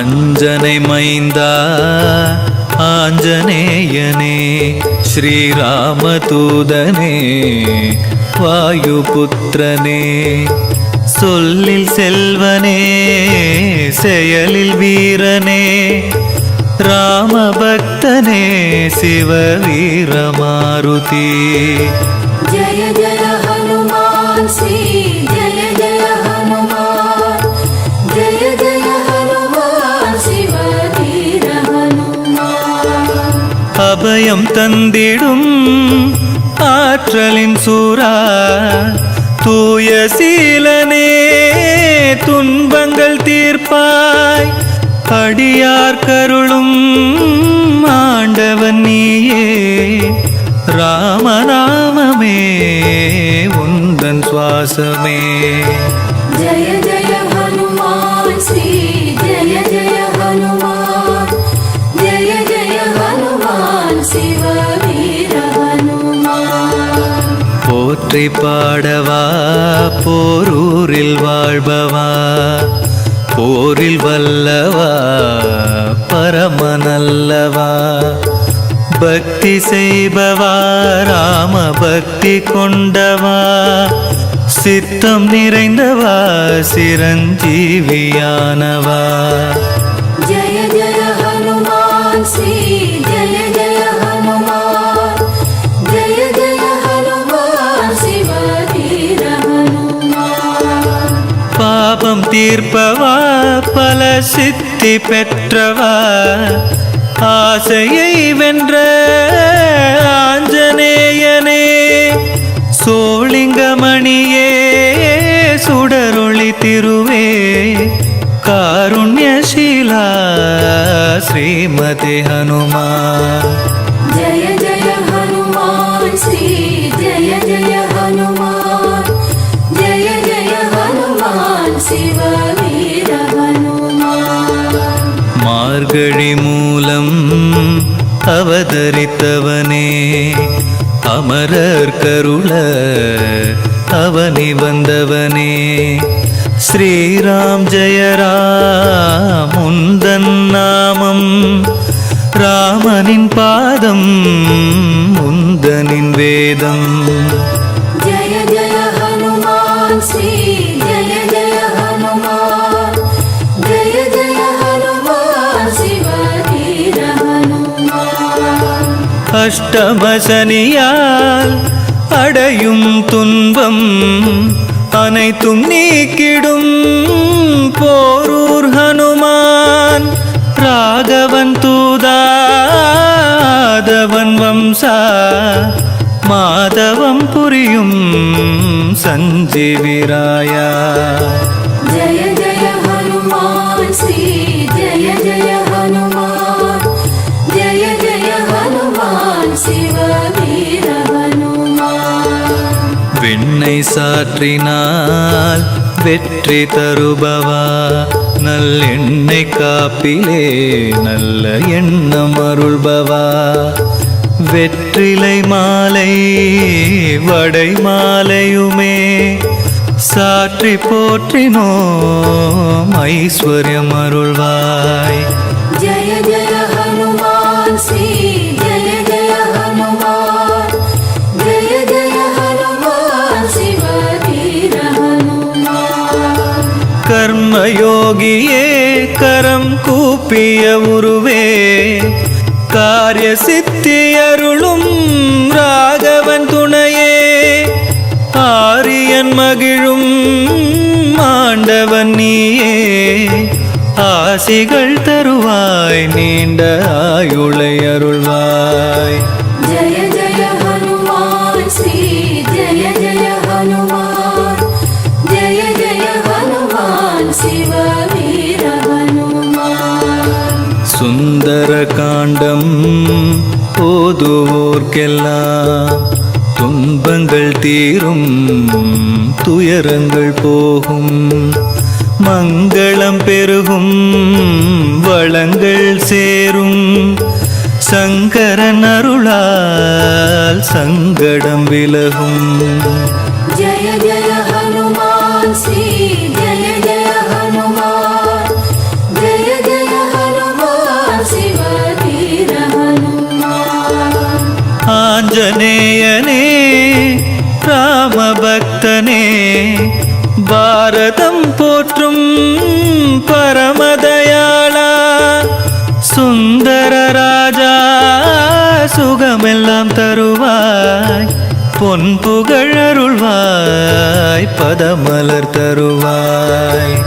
அஞ்சனை மைந்தா ஆஞ்சநேயனே ஸ்ரீராமதூதனே வாயுபுத்திரனே சொல்லில் செல்வனே செயலில் வீரனே ராமபக்தனே சிவவீரமாருதி ஜய ஜய ஹனுமான் ஸ்ரீ ஜய ஜய ஹனுமான் ஜய ஜய ஹனுமான் சிவவீர ஹனுமான் அபயம் தந்திடும் ஆற்றலின் சூரா தூய சீலனே துன்பங்கள் தீர்ப்பாய் அடியார் கருளும் ஆண்டவன் நீயே ராமநாமமே உந்தன் சுவாசமே ஜய ஜய ஹனுமான் ஸ்ரீ ஜய ஜய ஹனுமான் ஜய ஜய ஹனுமான் சிவவீர ஹனுமான் போற்றி பாடவா போரூரில் வாழ்பவா போரில் வல்லவா பரமநல்லவா பக்தி செய்பவா ராம பக்தி கொண்டவா சித்தம் நிறைந்தவா சிரஞ்சீவியானவா ஜய ஜய ஹனுமான் ஸ்ரீ ஜய ஜய ஹனுமான் ஜய ஜய ஹனுமான் சிவவீர ஹனுமான் பாபம் தீர்ப்பவா பல சித்தி பெற்றவா ஆசையை வென்ற ஆஞ்சநேயனே சோளிங்கமணியே சுடரொளி திருவே காருண்யசீலா ஸ்ரீமதி ஹனுமான் ஜய ஜய ஹனுமான் ஸ்ரீ ஜய ஜய ஹனுமான் ஜய ஜய ஹனுமான் சிவவீர ஹனுமான் மார்கழி மூலம் அவதரித்தவனே அமரர் கருள அவனி வந்தவனே ஸ்ரீராம் ஜெய ராம் உந்தன் நாமம் ராமனின் பாதம் உந்தனின் வேதம் ஜய ஜய ஹனுமான் ஸ்ரீ ஜய ஜய ஹனுமான் ஜய ஜய ஹனுமான் சிவவீர ஹனுமான் அஷ்டமசனியால் அடையும் துன்பம் அனைத்தும் நீக்கிடும் போரூர் ஹனுமான் ராகவன் தூதாதவன் வம்சா மாதவம் புரியும் சஞ்சீவிராயா ஜய ஜய ஹனுமான் ஸ்ரீ ஜய ஜய ஹனுமான் ஜய ஜய ஹனுமான் சிவவீர ஹனுமான் வெண்ணை சாற்றினால் வெற்றி தருபவா நல்லெண்ணெய் காப்பிலே நல்ல எண்ணம் அருள்பவா வெற்றிலை மாலை வடை மாலையுமே சாற்றி போற்றினோம் ஐஸ்வர்யம் அருள்வாய் ஜய ஜய ஹனுமான் ஸ்ரீ ஜய ஜய ஹனுமான் ஜய ஜய ஹனுமான் சிவவீர ஹனுமான் கர்மயோகியே கரம் கூப்பிய உருவே காரிய சித்தி அருளும் ராகவன் துணையே ஆரியன் மகிழும் ஆண்டவன் நீயே ஆசிகள் தருவாய் நீண்ட ஆயுளை அருள்வாய் ஜய ஜய ஹனுமான் ஸ்ரீ ஜய ஜய ஹனுமான் ஜய ஜய ஹனுமான் சிவவீர ஹனுமான் சுந்தர காண்டம் ஓதுவோர்க்கெல்லாம் துன்பங்கள் தீரும் துயரங்கள் போகும் மங்களம் பெருகும் வளங்கள் சேரும் சங்கரன் அருளால் சங்கடம் விலகும் ஜய ஜய ஹனுமான் ஸ்ரீ ஜய ஜய ஹனுமான் ஜய ஜய ஆஞ்சநேயனே ராமபக்தனே பாரதம் போற்றும் பரமதயாளா சுந்தர ராஜா சுகமெல்லாம் தருவாய் பொன் புகழருள்வாய் பதமலர் தருவாய்